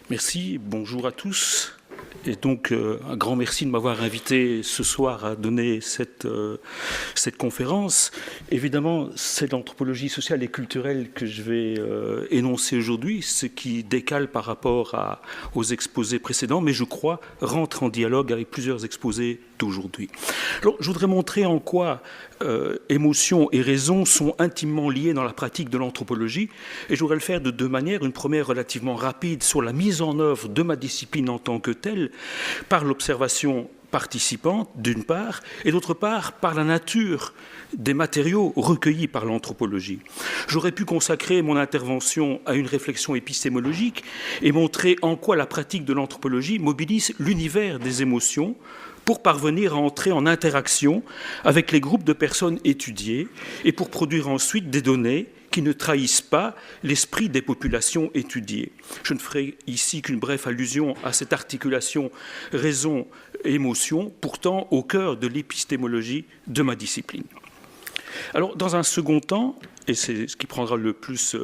Merci, bonjour à tous. Et donc, un grand merci de m'avoir invité ce soir à donner cette conférence. Évidemment, c'est l'anthropologie sociale et culturelle que je vais énoncer aujourd'hui, ce qui décale par rapport aux exposés précédents, mais je crois rentre en dialogue avec plusieurs exposés d'aujourd'hui. Alors, je voudrais montrer en quoi émotion et raison sont intimement liées dans la pratique de l'anthropologie, et je voudrais le faire de deux manières. Une première relativement rapide sur la mise en œuvre de ma discipline en tant que telle, par l'observation participante, d'une part, et d'autre part, par la nature des matériaux recueillis par l'anthropologie. J'aurais pu consacrer mon intervention à une réflexion épistémologique et montrer en quoi la pratique de l'anthropologie mobilise l'univers des émotions pour parvenir à entrer en interaction avec les groupes de personnes étudiées et pour produire ensuite des données qui ne trahissent pas l'esprit des populations étudiées. Je ne ferai ici qu'une brève allusion à cette articulation raison-émotion, pourtant au cœur de l'épistémologie de ma discipline. Alors, dans un second temps, et c'est ce qui prendra le plus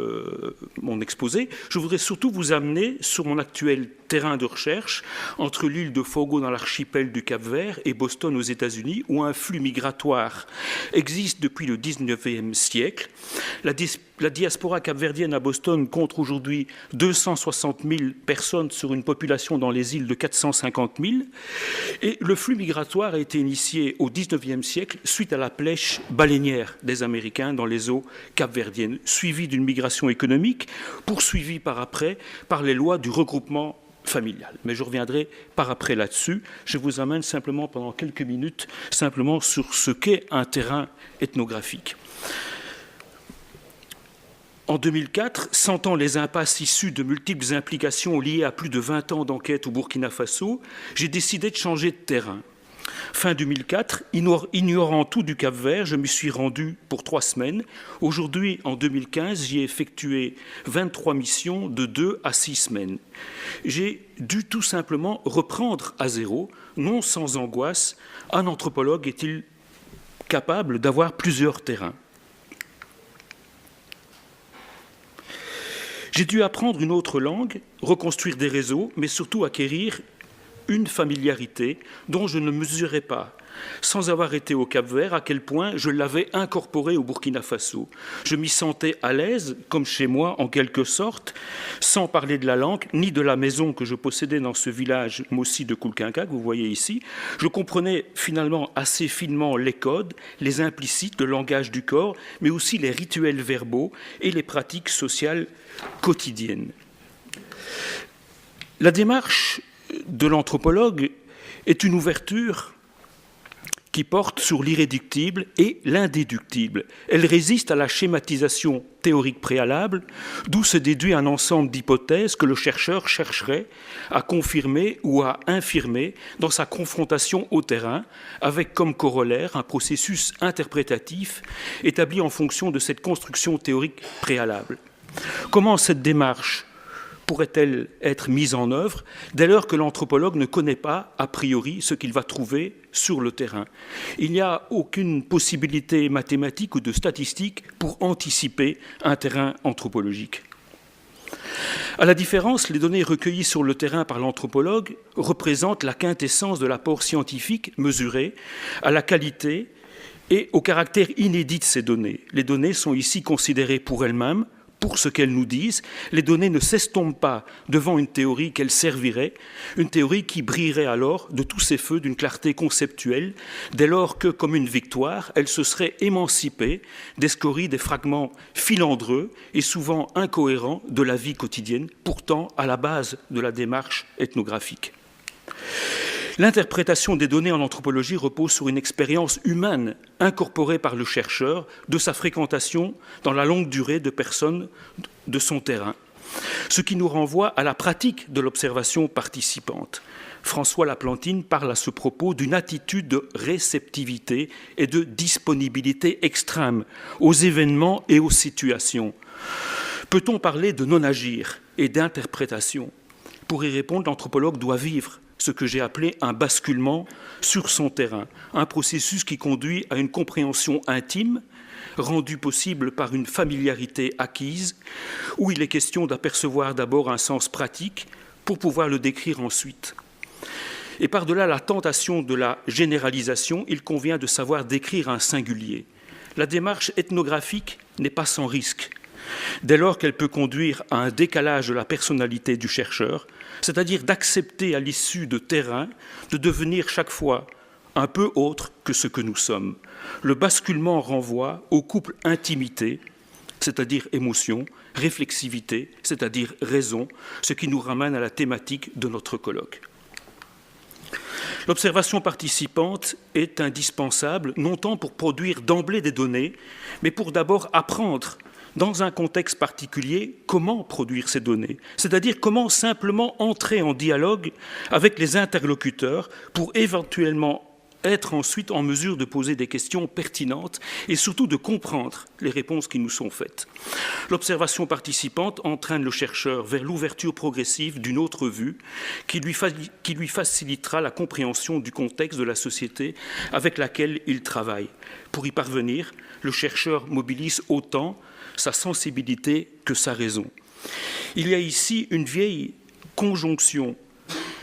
mon exposé, je voudrais surtout vous amener sur mon actuel terrain de recherche entre l'île de Fogo dans l'archipel du Cap-Vert et Boston aux États-Unis, où un flux migratoire existe depuis le XIXe siècle. La diaspora capverdienne à Boston compte aujourd'hui 260 000 personnes sur une population dans les îles de 450 000. Et le flux migratoire a été initié au XIXe siècle suite à la pêche baleinière des Américains dans les eaux capverdiennes, suivie d'une migration économique, poursuivie par après par les lois du regroupement familial. Mais je reviendrai par après là-dessus. Je vous amène simplement pendant quelques minutes simplement sur ce qu'est un terrain ethnographique. En 2004, sentant les impasses issues de multiples implications liées à plus de 20 ans d'enquête au Burkina Faso, j'ai décidé de changer de terrain. Fin 2004, ignorant tout du Cap-Vert, je me suis rendu pour 3 semaines. Aujourd'hui, en 2015, j'y ai effectué 23 missions de 2 à 6 semaines. J'ai dû tout simplement reprendre à zéro, non sans angoisse. Un anthropologue est-il capable d'avoir plusieurs terrains ? J'ai dû apprendre une autre langue, reconstruire des réseaux, mais surtout acquérir une familiarité dont je ne mesurais pas, sans avoir été au Cap-Vert, à quel point je l'avais incorporé au Burkina Faso. Je m'y sentais à l'aise, comme chez moi, en quelque sorte, sans parler de la langue, ni de la maison que je possédais dans ce village Mossi de Koulkinka, que vous voyez ici. Je comprenais finalement assez finement les codes, les implicites, le langage du corps, mais aussi les rituels verbaux et les pratiques sociales quotidiennes. La démarche de l'anthropologue est une ouverture qui porte sur l'irréductible et l'indéductible. Elle résiste à la schématisation théorique préalable, d'où se déduit un ensemble d'hypothèses que le chercheur chercherait à confirmer ou à infirmer dans sa confrontation au terrain, avec comme corollaire un processus interprétatif établi en fonction de cette construction théorique préalable. Comment cette démarche pourrait-elle être mise en œuvre dès lors que l'anthropologue ne connaît pas, a priori, ce qu'il va trouver sur le terrain? Il n'y a aucune possibilité mathématique ou de statistique pour anticiper un terrain anthropologique. À la différence, les données recueillies sur le terrain par l'anthropologue représentent la quintessence de l'apport scientifique mesuré à la qualité et au caractère inédit de ces données. Les données sont ici considérées pour elles-mêmes, pour ce qu'elles nous disent. Les données ne s'estompent pas devant une théorie qu'elles serviraient, une théorie qui brillerait alors de tous ses feux d'une clarté conceptuelle, dès lors que, comme une victoire, elle se serait émancipée des scories des fragments filandreux et souvent incohérents de la vie quotidienne, pourtant à la base de la démarche ethnographique. L'interprétation des données en anthropologie repose sur une expérience humaine incorporée par le chercheur de sa fréquentation dans la longue durée de personnes de son terrain, ce qui nous renvoie à la pratique de l'observation participante. François Laplantine parle à ce propos d'une attitude de réceptivité et de disponibilité extrême aux événements et aux situations. Peut-on parler de non-agir et d'interprétation? Pour y répondre, l'anthropologue doit vivre ce que j'ai appelé un basculement sur son terrain, un processus qui conduit à une compréhension intime, rendue possible par une familiarité acquise, où il est question d'apercevoir d'abord un sens pratique, pour pouvoir le décrire ensuite. Et par-delà la tentation de la généralisation, il convient de savoir décrire un singulier. La démarche ethnographique n'est pas sans risque, dès lors qu'elle peut conduire à un décalage de la personnalité du chercheur, c'est-à-dire d'accepter à l'issue de terrain de devenir chaque fois un peu autre que ce que nous sommes. Le basculement renvoie au couple intimité, c'est-à-dire émotion, réflexivité, c'est-à-dire raison, ce qui nous ramène à la thématique de notre colloque. L'observation participante est indispensable, non tant pour produire d'emblée des données, mais pour d'abord apprendre, dans un contexte particulier, comment produire ces données, c'est-à-dire comment simplement entrer en dialogue avec les interlocuteurs pour éventuellement être ensuite en mesure de poser des questions pertinentes et surtout de comprendre les réponses qui nous sont faites. L'observation participante entraîne le chercheur vers l'ouverture progressive d'une autre vue qui lui facilitera la compréhension du contexte de la société avec laquelle il travaille. Pour y parvenir, le chercheur mobilise autant sa sensibilité que sa raison. Il y a ici une vieille conjonction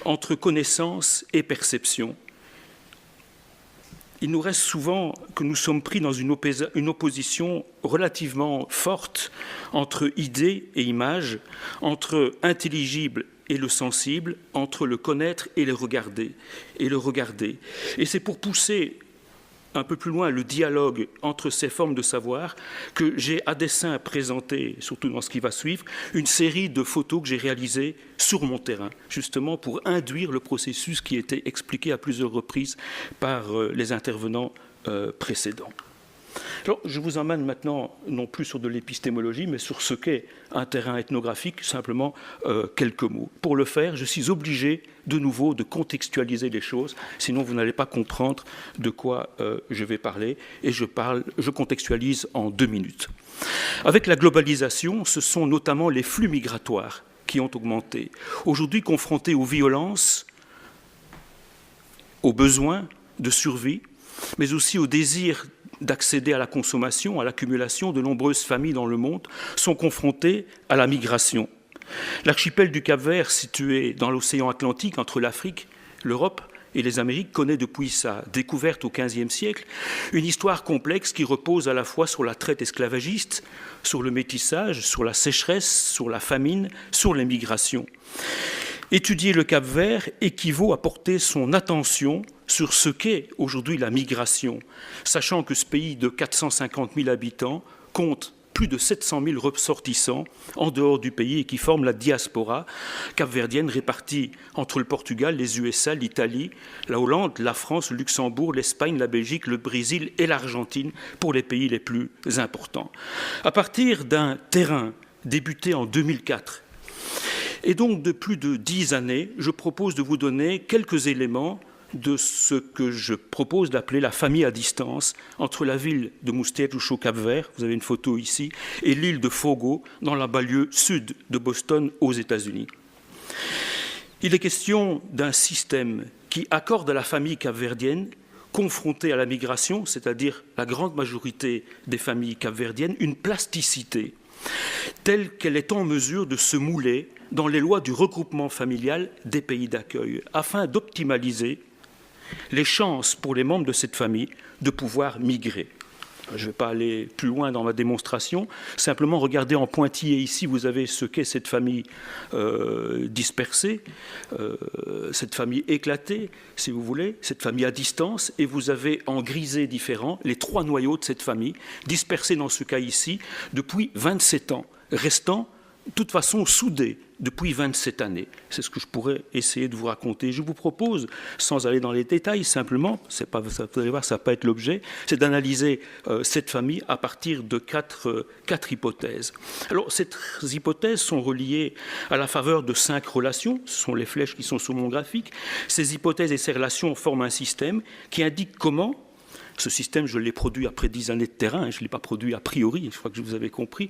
entre connaissance et perception. Il nous reste souvent que nous sommes pris dans une opposition relativement forte entre idées et images, entre intelligible et le sensible, entre le connaître et le regarder. Et c'est pour pousser un peu plus loin le dialogue entre ces formes de savoir que j'ai à dessein présenté, surtout dans ce qui va suivre, une série de photos que j'ai réalisées sur mon terrain, justement pour induire le processus qui était expliqué à plusieurs reprises par les intervenants précédents. Alors, je vous emmène maintenant non plus sur de l'épistémologie, mais sur ce qu'est un terrain ethnographique, simplement quelques mots. Pour le faire, je suis obligé de nouveau de contextualiser les choses, sinon vous n'allez pas comprendre de quoi je vais parler, et je contextualise en 2 minutes. Avec la globalisation, ce sont notamment les flux migratoires qui ont augmenté. Aujourd'hui, confrontés aux violences, aux besoins de survie, mais aussi au désir d'accéder à la consommation, à l'accumulation, de nombreuses familles dans le monde sont confrontées à la migration. L'archipel du Cap-Vert, situé dans l'océan Atlantique entre l'Afrique, l'Europe et les Amériques, connaît depuis sa découverte au XVe siècle une histoire complexe qui repose à la fois sur la traite esclavagiste, sur le métissage, sur la sécheresse, sur la famine, sur les migrations. Étudier le Cap-Vert équivaut à porter son attention sur ce qu'est aujourd'hui la migration, sachant que ce pays de 450 000 habitants compte plus de 700 000 ressortissants en dehors du pays et qui forment la diaspora capverdienne répartie entre le Portugal, les USA, l'Italie, la Hollande, la France, le Luxembourg, l'Espagne, la Belgique, le Brésil et l'Argentine pour les pays les plus importants. À partir d'un terrain débuté en 2004, et donc de plus de 10 années, je propose de vous donner quelques éléments de ce que je propose d'appeler la famille à distance entre la ville de Moustérouche au Cap-Vert, vous avez une photo ici, et l'île de Fogo dans la banlieue sud de Boston aux États-Unis. Il est question d'un système qui accorde à la famille capverdienne confrontée à la migration, c'est-à-dire la grande majorité des familles capverdiennes, une plasticité telle qu'elle est en mesure de se mouler dans les lois du regroupement familial des pays d'accueil, afin d'optimaliser les chances pour les membres de cette famille de pouvoir migrer. Je ne vais pas aller plus loin dans ma démonstration, simplement regardez en pointillé ici, vous avez ce qu'est cette famille dispersée, cette famille éclatée, si vous voulez, cette famille à distance, et vous avez en grisé différent les 3 noyaux de cette famille, dispersés dans ce cas ici depuis 27 ans, restant de toute façon soudés depuis 27 années. C'est ce que je pourrais essayer de vous raconter. Je vous propose, sans aller dans les détails, simplement, vous allez voir, ça ne va pas être l'objet, c'est d'analyser cette famille à partir de quatre hypothèses. Alors, ces hypothèses sont reliées à la faveur de 5 relations, ce sont les flèches qui sont sur mon graphique. Ces hypothèses et ces relations forment un système qui indique comment. Ce système, je l'ai produit après 10 années de terrain, je ne l'ai pas produit a priori, je crois que vous avez compris,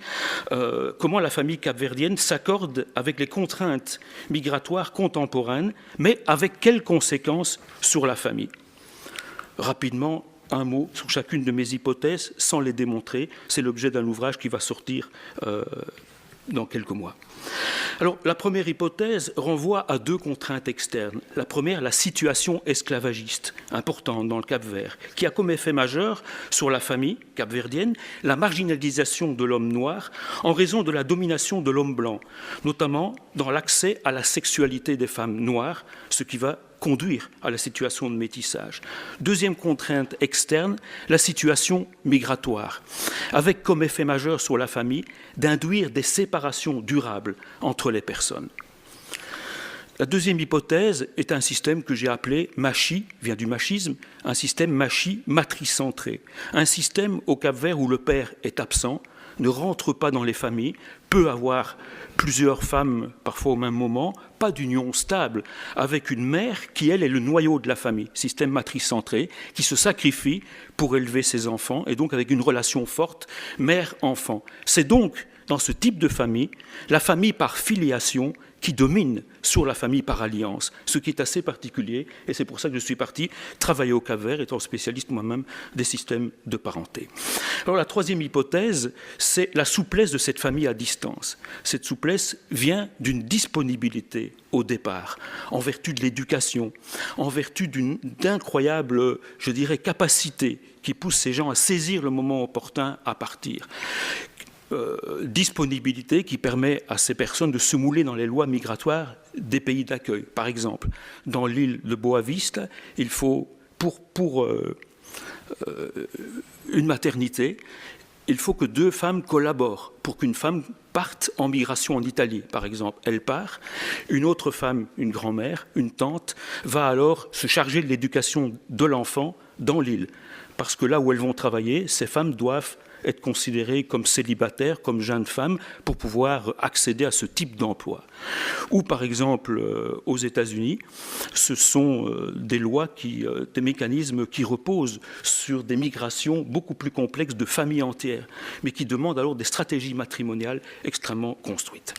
comment la famille capverdienne s'accorde avec les contraintes migratoires contemporaines, mais avec quelles conséquences sur la famille. Rapidement, un mot sur chacune de mes hypothèses, sans les démontrer, c'est l'objet d'un ouvrage qui va sortir dans quelques mois. Alors, la première hypothèse renvoie à deux contraintes externes. La première, la situation esclavagiste, importante dans le Cap-Vert, qui a comme effet majeur sur la famille capverdienne la marginalisation de l'homme noir en raison de la domination de l'homme blanc, notamment dans l'accès à la sexualité des femmes noires, ce qui va conduire à la situation de métissage. Deuxième contrainte externe, la situation migratoire, avec comme effet majeur sur la famille d'induire des séparations durables entre les personnes. La deuxième hypothèse est un système que j'ai appelé machi, vient du machisme, un système machi matricentré, un système au Cap-Vert où le père est absent, ne rentre pas dans les familles, peut avoir plusieurs femmes, parfois au même moment, pas d'union stable, avec une mère qui, elle, est le noyau de la famille, système matricentré, qui se sacrifie pour élever ses enfants, et donc avec une relation forte, mère-enfant. C'est donc, dans ce type de famille, la famille par filiation qui domine sur la famille par alliance, ce qui est assez particulier, et c'est pour ça que je suis parti travailler au Cap-Vert, étant spécialiste moi-même des systèmes de parenté. Alors la troisième hypothèse, c'est la souplesse de cette famille à distance. Cette souplesse vient d'une disponibilité au départ, en vertu de l'éducation, en vertu d'incroyables, je dirais, capacités qui poussent ces gens à saisir le moment opportun à partir. Disponibilité qui permet à ces personnes de se mouler dans les lois migratoires des pays d'accueil. Par exemple, dans l'île de Boa Vista, il faut, pour une maternité, il faut que deux femmes collaborent pour qu'une femme parte en migration en Italie, par exemple. Elle part, une autre femme, une grand-mère, une tante, va alors se charger de l'éducation de l'enfant dans l'île. Parce que là où elles vont travailler, ces femmes doivent être considérées comme célibataires, comme jeunes femmes, pour pouvoir accéder à ce type d'emploi. Ou par exemple, aux États-Unis, ce sont des lois, des mécanismes qui reposent sur des migrations beaucoup plus complexes de familles entières, mais qui demandent alors des stratégies matrimoniales extrêmement construites.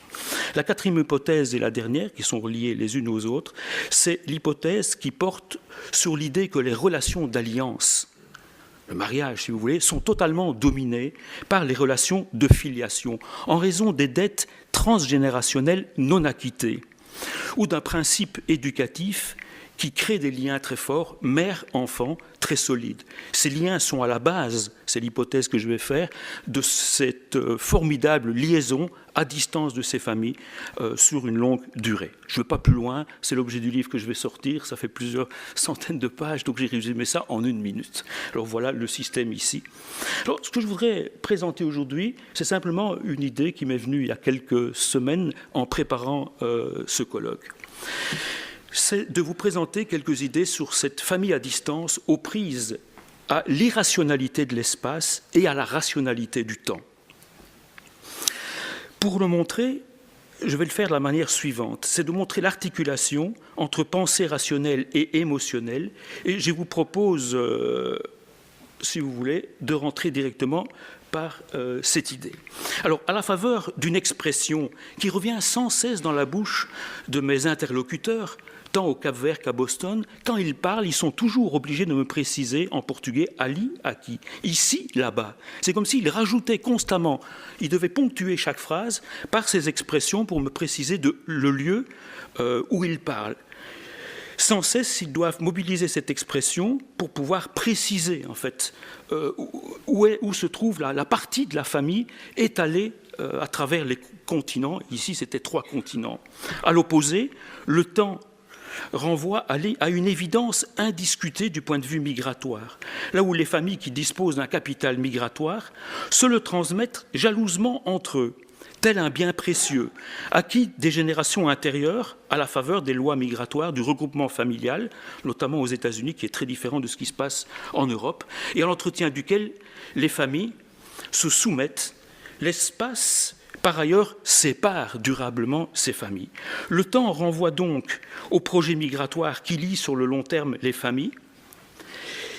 La quatrième hypothèse et la dernière, qui sont reliées les unes aux autres, c'est l'hypothèse qui porte sur l'idée que les relations d'alliance, le mariage, si vous voulez, sont totalement dominés par les relations de filiation, en raison des dettes transgénérationnelles non acquittées, ou d'un principe éducatif qui crée des liens très forts, mère-enfant, très solides. Ces liens sont à la base, c'est l'hypothèse que je vais faire, de cette formidable liaison à distance de ces familles sur une longue durée. Je ne veux pas plus loin, c'est l'objet du livre que je vais sortir, ça fait plusieurs centaines de pages, donc j'ai résumé ça en 1 minute. Alors voilà le système ici. Alors, ce que je voudrais présenter aujourd'hui, c'est simplement une idée qui m'est venue il y a quelques semaines en préparant ce colloque. C'est de vous présenter quelques idées sur cette famille à distance aux prises à l'irrationalité de l'espace et à la rationalité du temps. Pour le montrer, je vais le faire de la manière suivante, c'est de montrer l'articulation entre pensée rationnelle et émotionnelle, et je vous propose, si vous voulez, de rentrer directement par cette idée. Alors, à la faveur d'une expression qui revient sans cesse dans la bouche de mes interlocuteurs, tant au Cap-Vert qu'à Boston, quand ils parlent, ils sont toujours obligés de me préciser en portugais « ali, aqui », ici, là-bas. C'est comme s'ils rajoutaient constamment, ils devaient ponctuer chaque phrase par ces expressions pour me préciser le lieu où ils parlent. Sans cesse, ils doivent mobiliser cette expression pour pouvoir préciser, en fait, où se trouve la partie de la famille étalée à travers les continents. Ici, c'était 3 continents. À l'opposé, le temps renvoie à une évidence indiscutée du point de vue migratoire, là où les familles qui disposent d'un capital migratoire se le transmettent jalousement entre eux, tel un bien précieux, acquis des générations intérieures à la faveur des lois migratoires, du regroupement familial, notamment aux États-Unis, qui est très différent de ce qui se passe en Europe, et à l'entretien duquel les familles se soumettent. L'espace, par ailleurs, sépare durablement ces familles. Le temps renvoie donc au projet migratoire qui lie sur le long terme les familles.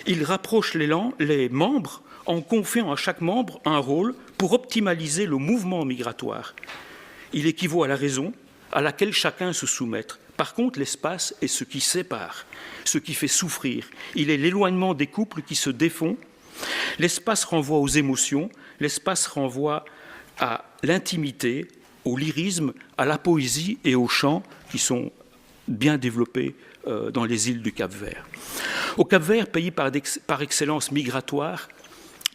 Il rapproche les membres en confiant à chaque membre un rôle pour optimaliser le mouvement migratoire. Il équivaut à la raison à laquelle chacun se soumet. Par contre, l'espace est ce qui sépare, ce qui fait souffrir. Il est l'éloignement des couples qui se défont. L'espace renvoie aux émotions, l'espace renvoie à l'intimité, au lyrisme, à la poésie et au chant qui sont bien développés dans les îles du Cap-Vert. Au Cap-Vert, pays par excellence migratoire,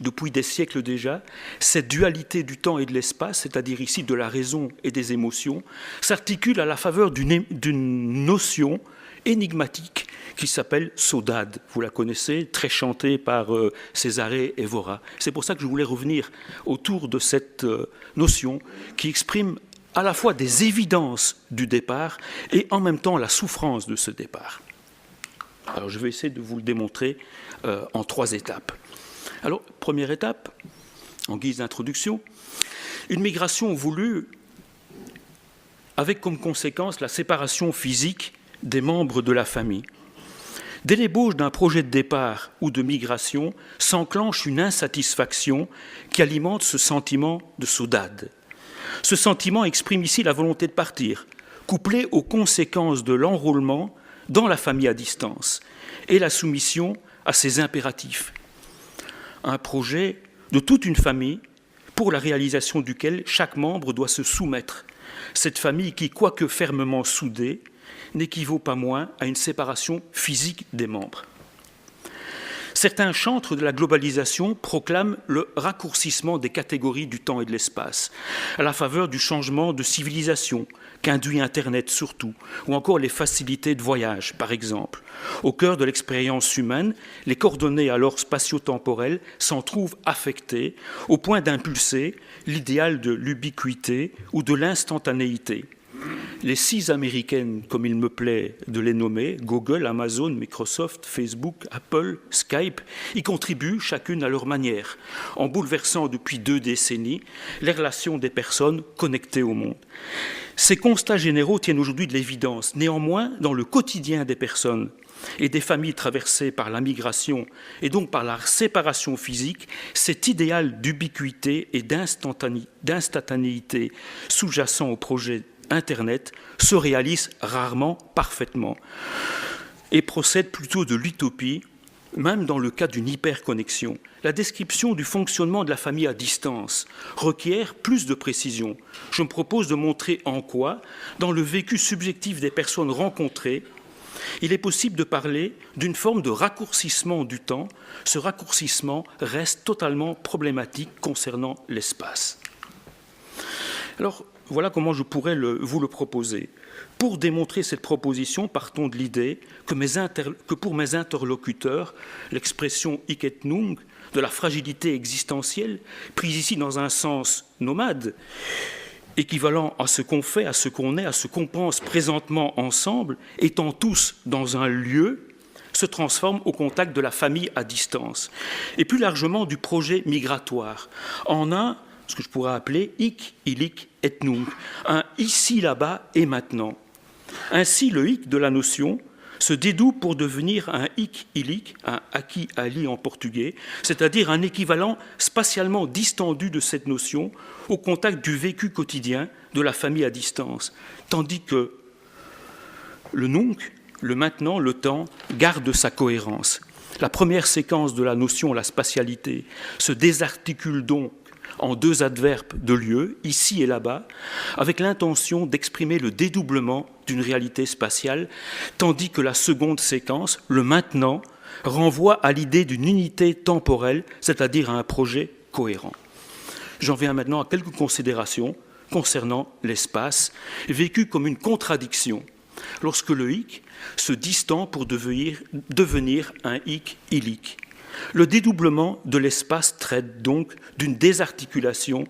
depuis des siècles déjà, cette dualité du temps et de l'espace, c'est-à-dire ici de la raison et des émotions, s'articule à la faveur d'une notion énigmatique qui s'appelle saudade. Vous la connaissez, très chantée par Césarée Évora. C'est pour ça que je voulais revenir autour de cette notion qui exprime à la fois des évidences du départ et en même temps la souffrance de ce départ. Alors je vais essayer de vous le démontrer en 3 étapes. Alors, première étape, en guise d'introduction, une migration voulue avec comme conséquence la séparation physique des membres de la famille. Dès l'ébauche d'un projet de départ ou de migration s'enclenche une insatisfaction qui alimente ce sentiment de saudade. Ce sentiment exprime ici la volonté de partir, couplée aux conséquences de l'enrôlement dans la famille à distance et la soumission à ses impératifs. Un projet de toute une famille pour la réalisation duquel chaque membre doit se soumettre. Cette famille qui, quoique fermement soudée, n'équivaut pas moins à une séparation physique des membres. Certains chantres de la globalisation proclament le raccourcissement des catégories du temps et de l'espace, à la faveur du changement de civilisation qu'induit Internet surtout, ou encore les facilités de voyage, par exemple. Au cœur de l'expérience humaine, les coordonnées alors spatio-temporelles s'en trouvent affectées au point d'impulser l'idéal de l'ubiquité ou de l'instantanéité. Les 6 américaines, comme il me plaît de les nommer, Google, Amazon, Microsoft, Facebook, Apple, Skype, y contribuent chacune à leur manière, en bouleversant depuis 2 décennies les relations des personnes connectées au monde. Ces constats généraux tiennent aujourd'hui de l'évidence. Néanmoins, dans le quotidien des personnes et des familles traversées par la migration et donc par la séparation physique, cet idéal d'ubiquité et d'instantanéité sous-jacent au projet Internet se réalise rarement parfaitement et procède plutôt de l'utopie, même dans le cas d'une hyperconnexion. La description du fonctionnement de la famille à distance requiert plus de précision. Je me propose de montrer en quoi, dans le vécu subjectif des personnes rencontrées, il est possible de parler d'une forme de raccourcissement du temps. Ce raccourcissement reste totalement problématique concernant l'espace. Alors, voilà comment je pourrais vous le proposer. Pour démontrer cette proposition, partons de l'idée que pour mes interlocuteurs, l'expression hic et nunc de la fragilité existentielle, prise ici dans un sens nomade, équivalent à ce qu'on fait, à ce qu'on est, à ce qu'on pense présentement ensemble, étant tous dans un lieu, se transforme au contact de la famille à distance, et plus largement du projet migratoire, en un, ce que je pourrais appeler hic, illic et nunc, un ici, là-bas et maintenant. Ainsi, le hic de la notion se dédoue pour devenir un hic illic, un aqui ali en portugais, c'est-à-dire un équivalent spatialement distendu de cette notion au contact du vécu quotidien de la famille à distance, tandis que le nunc, le maintenant, le temps, garde sa cohérence. La première séquence de la notion, la spatialité, se désarticule donc en 2 adverbes de lieu, ici et là-bas, avec l'intention d'exprimer le dédoublement d'une réalité spatiale, tandis que la seconde séquence, le maintenant, renvoie à l'idée d'une unité temporelle, c'est-à-dire à un projet cohérent. J'en viens maintenant à quelques considérations concernant l'espace, vécu comme une contradiction, lorsque le hic se distend pour devenir un hic illic. Le dédoublement de l'espace traite donc d'une désarticulation,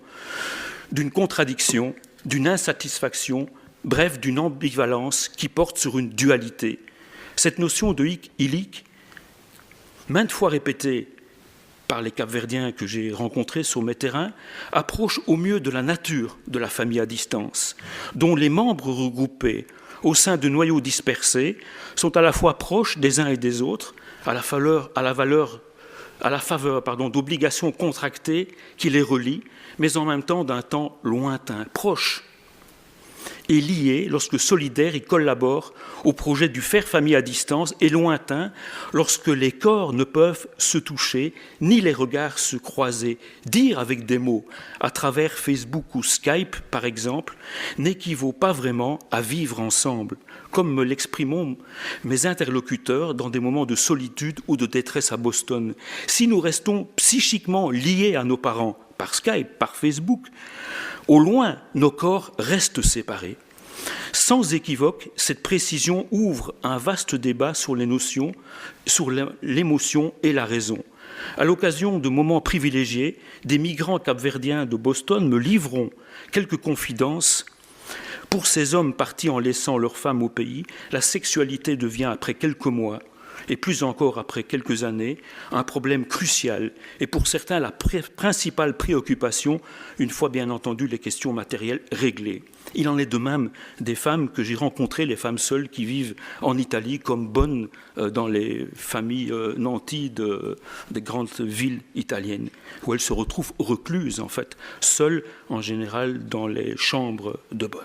d'une contradiction, d'une insatisfaction, bref, d'une ambivalence qui porte sur une dualité. Cette notion de hic illic, maintes fois répétée par les Capverdiens que j'ai rencontrés sur mes terrains, approche au mieux de la nature de la famille à distance, dont les membres regroupés au sein de noyaux dispersés sont à la fois proches des uns et des autres, à la faveur d'obligations contractées qui les relient, mais en même temps d'un temps lointain, proche. et lié lorsque solidaire il collabore au projet du faire famille à distance, et lointain lorsque les corps ne peuvent se toucher ni les regards se croiser. Dire avec des mots à travers Facebook ou Skype par exemple n'équivaut pas vraiment à vivre ensemble, comme me l'exprimeront mes interlocuteurs dans des moments de solitude ou de détresse à Boston. Si nous restons psychiquement liés à nos parents par Skype, par Facebook, au loin, nos corps restent séparés. Sans équivoque, cette précision ouvre un vaste débat sur les notions, sur l'émotion et la raison. À l'occasion de moments privilégiés, des migrants capverdiens de Boston me livreront quelques confidences. Pour ces hommes partis en laissant leurs femmes au pays, la sexualité devient, après quelques mois, et plus encore après quelques années, un problème crucial, et pour certains la principale préoccupation, une fois bien entendu les questions matérielles réglées. Il en est de même des femmes que j'ai rencontrées, les femmes seules qui vivent en Italie comme bonnes dans les familles nanties des grandes villes italiennes, où elles se retrouvent recluses, en fait, seules en général dans les chambres de bonnes.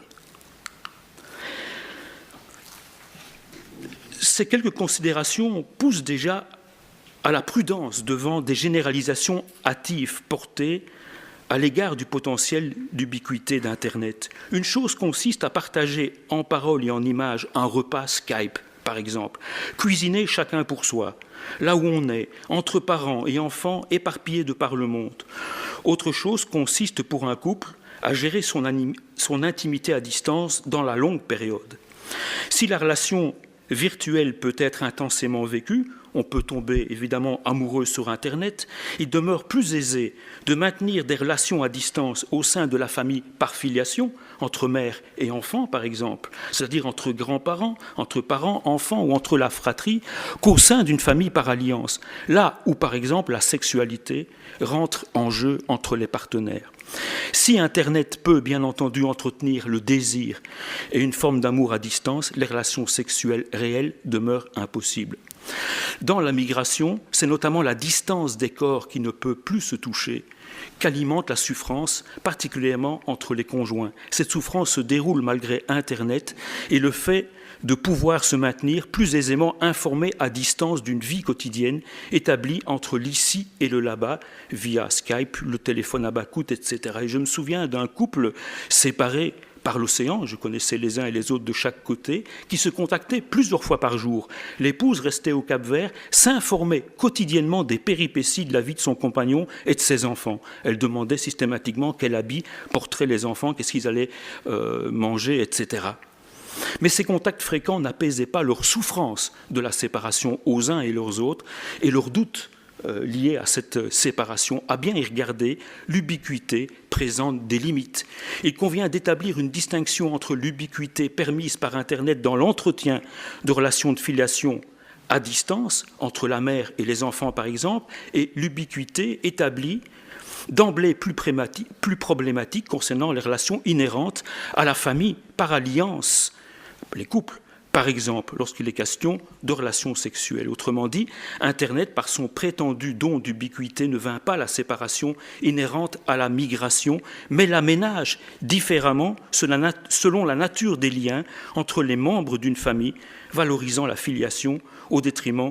Ces quelques considérations poussent déjà à la prudence devant des généralisations hâtives portées à l'égard du potentiel d'ubiquité d'Internet. Une chose consiste à partager en parole et en images un repas Skype, par exemple, cuisiner chacun pour soi, là où on est, entre parents et enfants éparpillés de par le monde. Autre chose consiste pour un couple à gérer son intimité à distance dans la longue période. Si la relation virtuelle peut être intensément vécue, on peut tomber évidemment amoureux sur Internet, il demeure plus aisé de maintenir des relations à distance au sein de la famille par filiation, entre mère et enfant par exemple, c'est-à-dire entre grands-parents, entre parents, enfants ou entre la fratrie, qu'au sein d'une famille par alliance, là où par exemple la sexualité rentre en jeu entre les partenaires. Si Internet peut bien entendu entretenir le désir et une forme d'amour à distance, les relations sexuelles réelles demeurent impossibles. Dans la migration, c'est notamment la distance des corps qui ne peut plus se toucher qu'alimente la souffrance, particulièrement entre les conjoints. Cette souffrance se déroule malgré Internet et le fait de pouvoir se maintenir plus aisément informé à distance d'une vie quotidienne établie entre l'ici et le là-bas via Skype, le téléphone à bas-coûte, etc. Et je me souviens d'un couple séparé par l'océan, je connaissais les uns et les autres de chaque côté, qui se contactaient plusieurs fois par jour. L'épouse restait au Cap-Vert, s'informait quotidiennement des péripéties de la vie de son compagnon et de ses enfants. Elle demandait systématiquement quel habit porteraient les enfants, qu'est-ce qu'ils allaient manger, etc. Mais ces contacts fréquents n'apaisaient pas leur souffrance de la séparation aux uns et leurs autres, et leurs doutes liés à cette séparation. À bien y regarder, l'ubiquité présente des limites. Il convient d'établir une distinction entre l'ubiquité permise par Internet dans l'entretien de relations de filiation à distance, entre la mère et les enfants par exemple, et l'ubiquité établie d'emblée plus problématique concernant les relations inhérentes à la famille par alliance, les couples, par exemple, lorsqu'il est question de relations sexuelles. Autrement dit, Internet, par son prétendu don d'ubiquité, ne vainc pas la séparation inhérente à la migration, mais l'aménage différemment selon la nature des liens entre les membres d'une famille, valorisant la filiation au détriment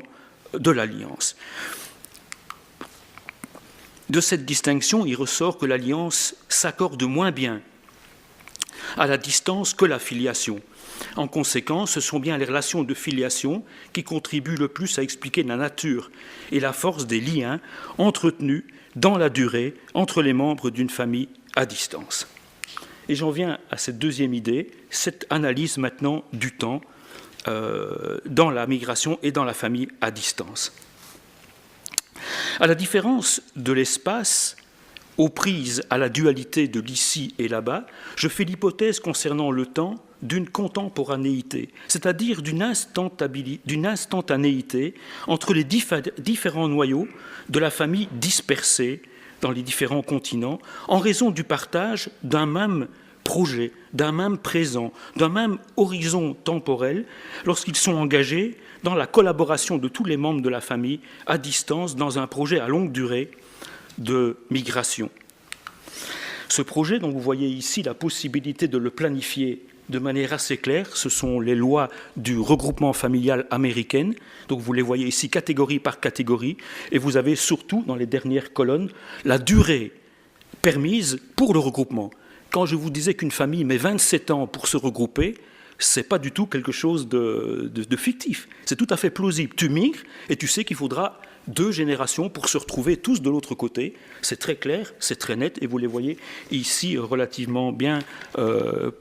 de l'alliance. De cette distinction, il ressort que l'alliance s'accorde moins bien à la distance que la filiation. En conséquence, ce sont bien les relations de filiation qui contribuent le plus à expliquer la nature et la force des liens entretenus dans la durée entre les membres d'une famille à distance. Et j'en viens à cette deuxième idée, cette analyse maintenant du temps dans la migration et dans la famille à distance. À la différence de l'espace, aux prises à la dualité de l'ici et là-bas, je fais l'hypothèse concernant le temps d'une contemporanéité, c'est-à-dire d'une instantanéité entre les différents noyaux de la famille dispersée dans les différents continents, en raison du partage d'un même projet, d'un même présent, d'un même horizon temporel, lorsqu'ils sont engagés dans la collaboration de tous les membres de la famille à distance dans un projet à longue durée de migration. Ce projet, dont vous voyez ici la possibilité de le planifier de manière assez claire. Ce sont les lois du regroupement familial américaine. Donc vous les voyez ici catégorie par catégorie. Et vous avez surtout, dans les dernières colonnes, la durée permise pour le regroupement. Quand je vous disais qu'une famille met 27 ans pour se regrouper, ce n'est pas du tout quelque chose de fictif. C'est tout à fait plausible. Tu migres et tu sais qu'il faudra 2 générations pour se retrouver tous de l'autre côté. C'est très clair, c'est très net, et vous les voyez ici relativement bien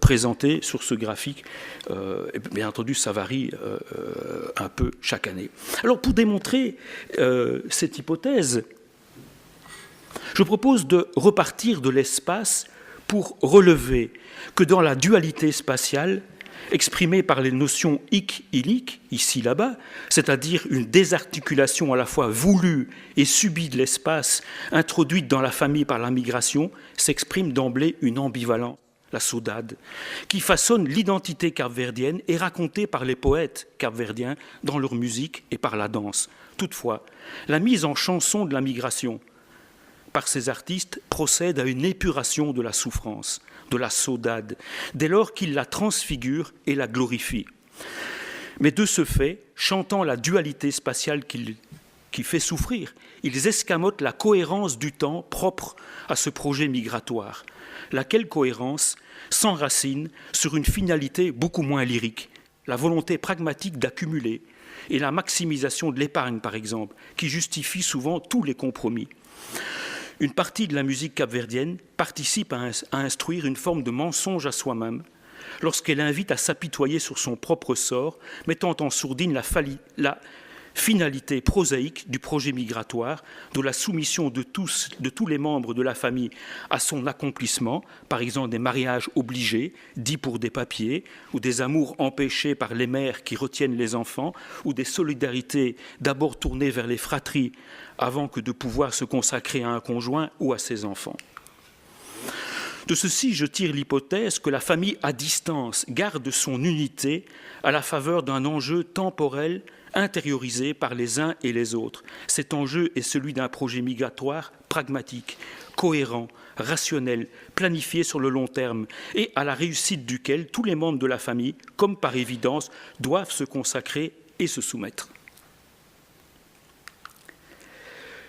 présentés sur ce graphique. Et bien entendu, ça varie un peu chaque année. Alors, pour démontrer cette hypothèse, je propose de repartir de l'espace pour relever que dans la dualité spatiale, exprimée par les notions hic-ilique, ici là-bas, c'est-à-dire une désarticulation à la fois voulue et subie de l'espace, introduite dans la famille par la migration, s'exprime d'emblée une ambivalence, la saudade, qui façonne l'identité capverdienne et racontée par les poètes capverdiens dans leur musique et par la danse. Toutefois, la mise en chanson de la migration par ces artistes procède à une épuration de la souffrance, de la saudade, dès lors qu'ils la transfigurent et la glorifient. Mais de ce fait, chantant la dualité spatiale qui fait souffrir, ils escamotent la cohérence du temps propre à ce projet migratoire, laquelle cohérence s'enracine sur une finalité beaucoup moins lyrique, la volonté pragmatique d'accumuler et la maximisation de l'épargne, par exemple, qui justifie souvent tous les compromis. Une partie de la musique capverdienne participe à instruire une forme de mensonge à soi-même lorsqu'elle invite à s'apitoyer sur son propre sort, mettant en sourdine la finalité prosaïque du projet migratoire, de la soumission de tous les membres de la famille à son accomplissement, par exemple des mariages obligés, dits pour des papiers, ou des amours empêchés par les mères qui retiennent les enfants, ou des solidarités d'abord tournées vers les fratries avant que de pouvoir se consacrer à un conjoint ou à ses enfants. De ceci, je tire l'hypothèse que la famille à distance garde son unité à la faveur d'un enjeu temporel intériorisé par les uns et les autres. Cet enjeu est celui d'un projet migratoire pragmatique, cohérent, rationnel, planifié sur le long terme et à la réussite duquel tous les membres de la famille, comme par évidence, doivent se consacrer et se soumettre.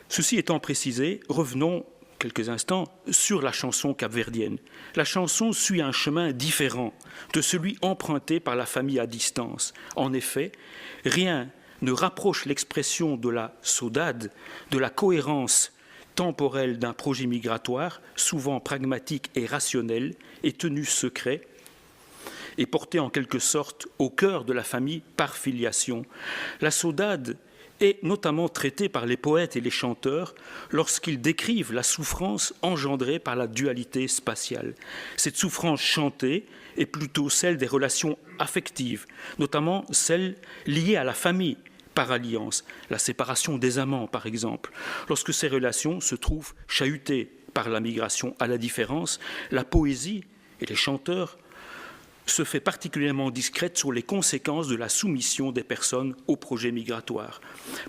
Ceci étant précisé, revenons quelques instants sur la chanson capverdienne. La chanson suit un chemin différent de celui emprunté par la famille à distance. En effet, rien ne rapproche l'expression de la saudade, de la cohérence temporelle d'un projet migratoire, souvent pragmatique et rationnel, et tenu secret, et porté en quelque sorte au cœur de la famille par filiation. La saudade est notamment traitée par les poètes et les chanteurs lorsqu'ils décrivent la souffrance engendrée par la dualité spatiale. Cette souffrance chantée est plutôt celle des relations affectives, notamment celle liée à la famille par alliance, la séparation des amants par exemple. Lorsque ces relations se trouvent chahutées par la migration, à la différence, la poésie et les chanteurs se fait particulièrement discrète sur les conséquences de la soumission des personnes au projet migratoire.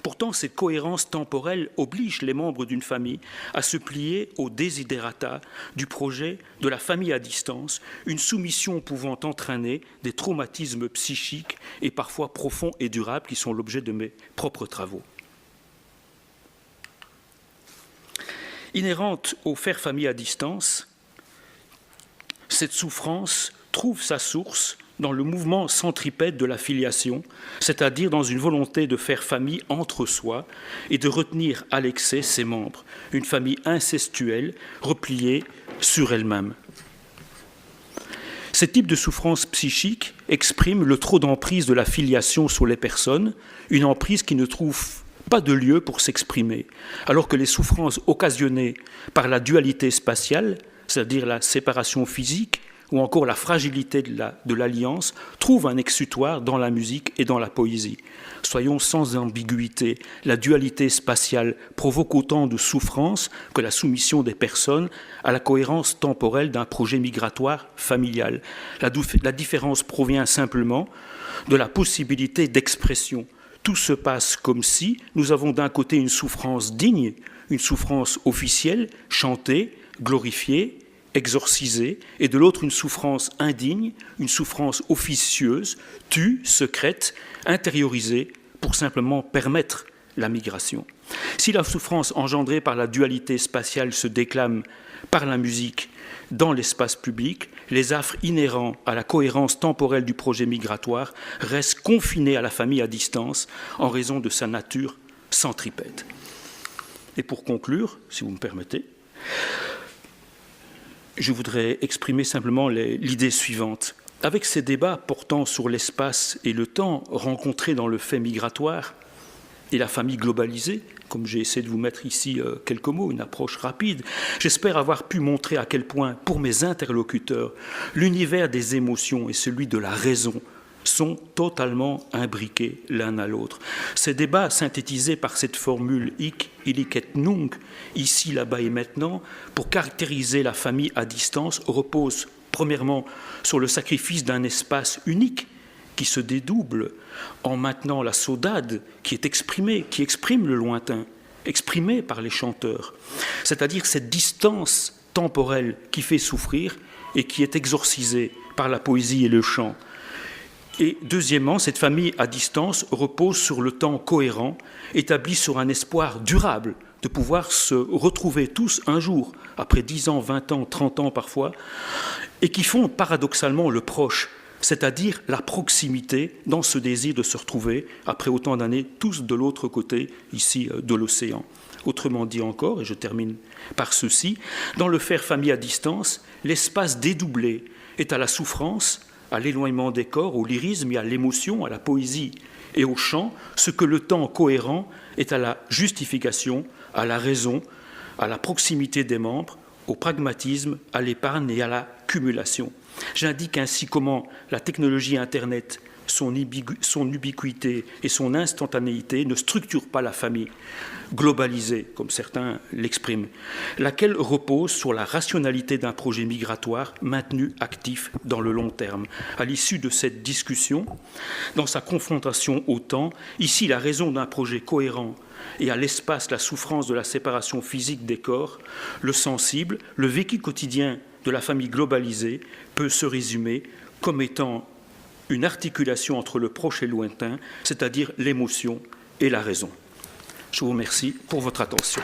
Pourtant, cette cohérence temporelle oblige les membres d'une famille à se plier aux desiderata du projet de la famille à distance, une soumission pouvant entraîner des traumatismes psychiques et parfois profonds et durables qui sont l'objet de mes propres travaux. Inhérente au faire famille à distance, cette souffrance trouve sa source dans le mouvement centripète de la filiation, c'est-à-dire dans une volonté de faire famille entre soi et de retenir à l'excès ses membres, une famille incestuelle, repliée sur elle-même. Ce type de souffrance psychique exprime le trop d'emprise de la filiation sur les personnes, une emprise qui ne trouve pas de lieu pour s'exprimer, alors que les souffrances occasionnées par la dualité spatiale, c'est-à-dire la séparation physique, ou encore la fragilité de l'alliance, trouvent un exutoire dans la musique et dans la poésie. Soyons sans ambiguïté, la dualité spatiale provoque autant de souffrance que la soumission des personnes à la cohérence temporelle d'un projet migratoire familial. La différence provient simplement de la possibilité d'expression. Tout se passe comme si nous avons d'un côté une souffrance digne, une souffrance officielle, chantée, glorifiée, exorcisée, et de l'autre une souffrance indigne, une souffrance officieuse, tue, secrète, intériorisée, pour simplement permettre la migration. Si la souffrance engendrée par la dualité spatiale se déclame par la musique dans l'espace public, les affres inhérents à la cohérence temporelle du projet migratoire restent confinés à la famille à distance en raison de sa nature centripète. Et pour conclure, si vous me permettez, je voudrais exprimer simplement l'idée suivante. Avec ces débats portant sur l'espace et le temps rencontrés dans le fait migratoire et la famille globalisée, comme j'ai essayé de vous mettre ici quelques mots, une approche rapide, j'espère avoir pu montrer à quel point, pour mes interlocuteurs, l'univers des émotions et celui de la raison sont totalement imbriqués l'un à l'autre. Ces débats synthétisés par cette formule « hic, illic et nunc », ici, là-bas et maintenant, pour caractériser la famille à distance, reposent premièrement sur le sacrifice d'un espace unique qui se dédouble en maintenant la saudade qui est exprimée, qui exprime le lointain, exprimé par les chanteurs, c'est-à-dire cette distance temporelle qui fait souffrir et qui est exorcisée par la poésie et le chant. Et deuxièmement, cette famille à distance repose sur le temps cohérent, établi sur un espoir durable de pouvoir se retrouver tous un jour, après 10 ans, 20 ans, 30 ans parfois, et qui font paradoxalement le proche, c'est-à-dire la proximité dans ce désir de se retrouver, après autant d'années, tous de l'autre côté, ici, de l'océan. Autrement dit encore, et je termine par ceci, dans le faire famille à distance, l'espace dédoublé est à la souffrance, à l'éloignement des corps, au lyrisme et à l'émotion, à la poésie et au chant, ce que le temps cohérent est à la justification, à la raison, à la proximité des membres, au pragmatisme, à l'épargne et à la cumulation. J'indique ainsi comment la technologie Internet, son ubiquité et son instantanéité ne structurent pas la famille globalisée, comme certains l'expriment, laquelle repose sur la rationalité d'un projet migratoire maintenu actif dans le long terme. À l'issue de cette discussion, dans sa confrontation au temps, ici la raison d'un projet cohérent et à l'espace la souffrance de la séparation physique des corps, le sensible, le vécu quotidien de la famille globalisée peut se résumer comme étant une articulation entre le proche et le lointain, c'est-à-dire l'émotion et la raison. Je vous remercie pour votre attention.